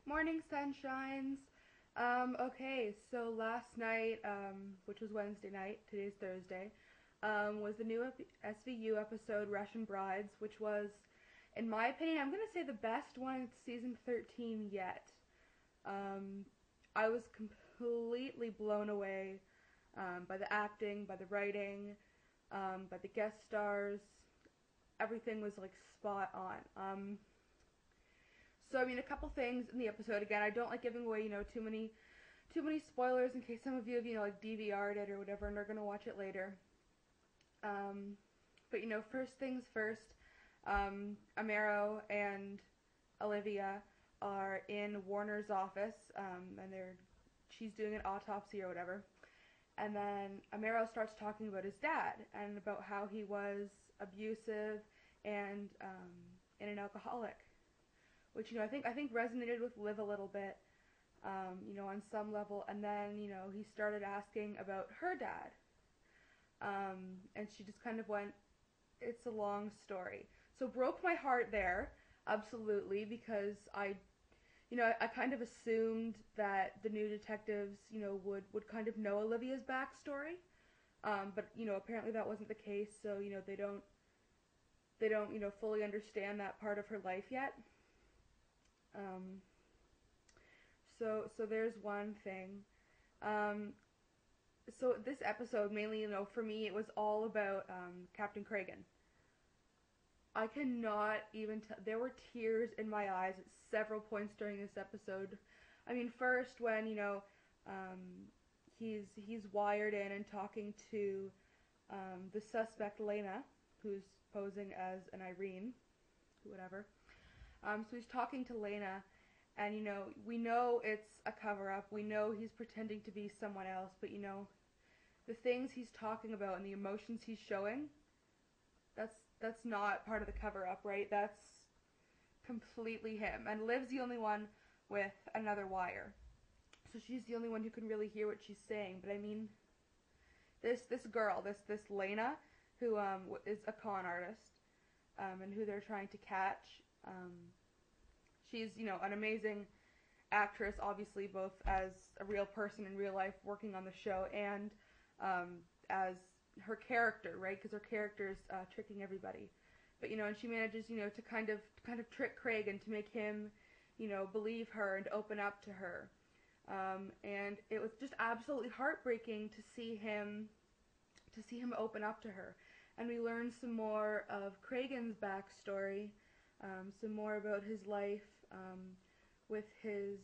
Morning sunshines. Okay, so last night, which was Wednesday night, today's Thursday, was the new SVU episode Russian Brides, which was, in my opinion, I'm gonna say the best one in season 13 yet. Um, I was completely blown away by the acting, by the writing, by the guest stars. Everything was like spot on. So I mean, a couple things in the episode. Again, I don't like giving away, too many spoilers in case some of you have, like DVR'd it or whatever, and are gonna watch it later. But first things first. Amaro and Olivia are in Warner's office, and she's doing an autopsy or whatever. And then Amaro starts talking about his dad and about how he was abusive and an alcoholic, which I think resonated with Liv a little bit, on some level. And then he started asking about her dad, and she just kind of went, "It's a long story." So broke my heart there, absolutely, because I kind of assumed that the new detectives, would kind of know Olivia's backstory, but apparently that wasn't the case. So they don't fully understand that part of her life yet. Um, so there's one thing. Um, so this episode mainly, for me, it was all about Captain Cragen. I cannot even tell. There were tears in my eyes at several points during this episode. I mean, first when um, he's wired in and talking to the suspect Lena, who's posing as an Irene, whatever. So he's talking to Lena, and we know it's a cover up. We know he's pretending to be someone else, but the things he's talking about and the emotions he's showing, that's not part of the cover up, right? That's completely him. And Liv's the only one with another wire, so she's the only one who can really hear what she's saying. But I mean, this girl, this Lena, who is a con artist, and who they're trying to catch. She's an amazing actress, obviously, both as a real person in real life working on the show and as her character, right? Because her character is tricking everybody. But and she manages to kind of trick Craig and to make him believe her and open up to her. And it was just absolutely heartbreaking to see him open up to her. And we learned some more of Cragen's backstory, some more about his life with his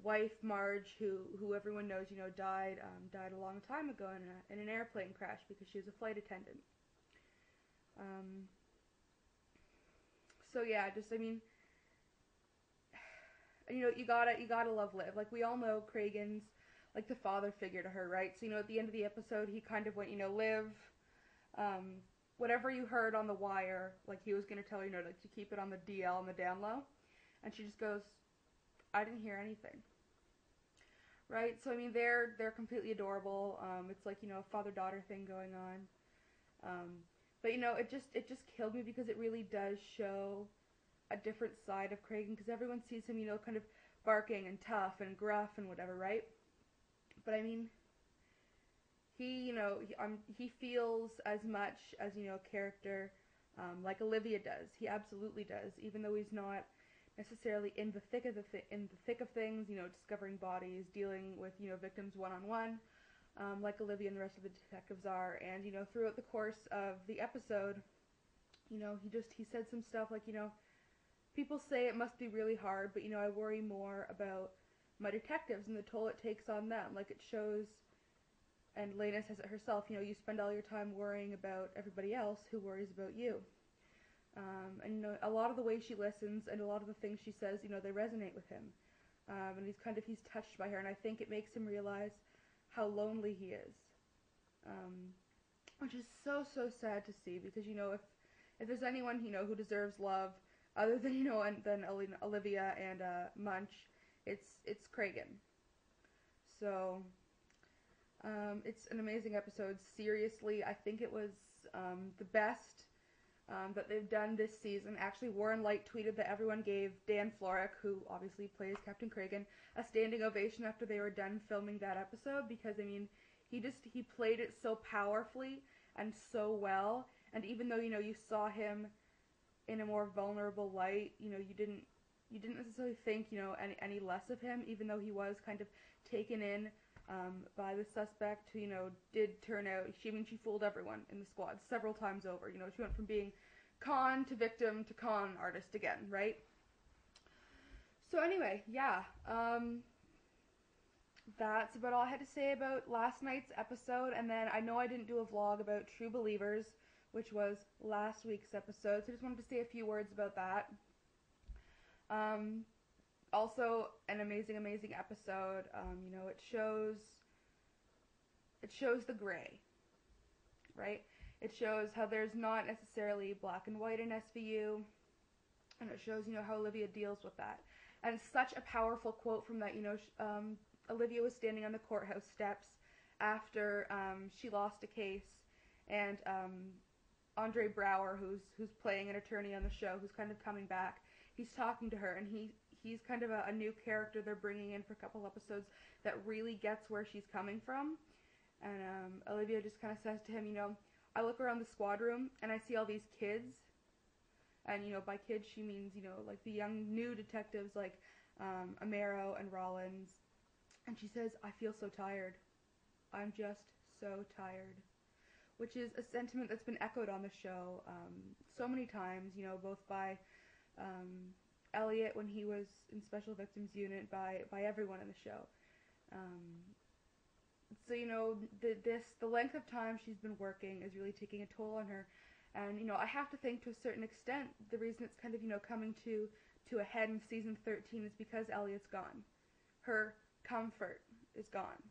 wife Marge, who everyone knows died a long time ago in an airplane crash because she was a flight attendant. So yeah, just I mean, you gotta love Liv. Like, we all know Cragen's like the father figure to her, right? So at the end of the episode, he kind of went, Liv, whatever you heard on the wire, like he was gonna tell her, like to keep it on the DL, on the down low, and she just goes, "I didn't hear anything." Right? So I mean, they're completely adorable. It's like a father-daughter thing going on. But it just killed me because it really does show a different side of Cragen, because everyone sees him kind of barking and tough and gruff and whatever, right? But I mean, he feels as much as a character like Olivia does. He absolutely does, even though he's not necessarily in the thick of things, discovering bodies, dealing with victims one on one, like Olivia and the rest of the detectives are. And throughout the course of the episode, he said some stuff like, people say it must be really hard, but I worry more about my detectives and the toll it takes on them. Like, it shows, and Lena says it herself, you spend all your time worrying about everybody else who worries about you. And a lot of the way she listens and a lot of the things she says, they resonate with him. And he's touched by her, and I think it makes him realize how lonely he is. Which is so sad to see, because if there's anyone who deserves love other than than Olivia and Munch, it's Cragen. So it's an amazing episode. Seriously, I think it was the best that they've done this season. Actually, Warren Light tweeted that everyone gave Dan Florek, who obviously plays Captain Cragen, a standing ovation after they were done filming that episode, because I mean, he played it so powerfully and so well, and even though you saw him in a more vulnerable light, you didn't necessarily think any less of him, even though he was kind of taken in by the suspect who did turn out. She fooled everyone in the squad several times over. She went from being con to victim to con artist again, right? So anyway, yeah, that's about all I had to say about last night's episode. And then I know I didn't do a vlog about True Believers, which was last week's episode, so I just wanted to say a few words about that. Also, an amazing episode. It shows the gray, right? It shows how there's not necessarily black and white in SVU, and it shows how Olivia deals with that. And it's such a powerful quote from that. Olivia was standing on the courthouse steps after she lost a case, and Andre Brower, who's playing an attorney on the show, who's kind of coming back, he's talking to her, and he's kind of a new character they're bringing in for a couple episodes that really gets where she's coming from. And Olivia just kind of says to him, I look around the squad room and I see all these kids, and by kids she means like the young new detectives like Amaro and Rollins, and she says, I feel so tired. I'm just so tired. Which is a sentiment that's been echoed on the show so many times, both by Elliot when he was in Special Victims Unit, by everyone in the show. So the length of time she's been working is really taking a toll on her, and I have to think to a certain extent the reason it's kind of coming to a head in season 13 is because Elliot's gone. Her comfort is gone,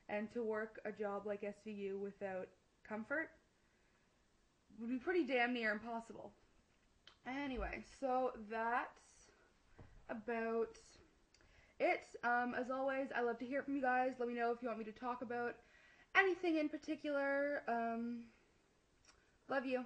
and to work a job like SVU without comfort would be pretty damn near impossible. Anyway, so that's about it. As always, I love to hear from you guys. Let me know if you want me to talk about anything in particular. Love you.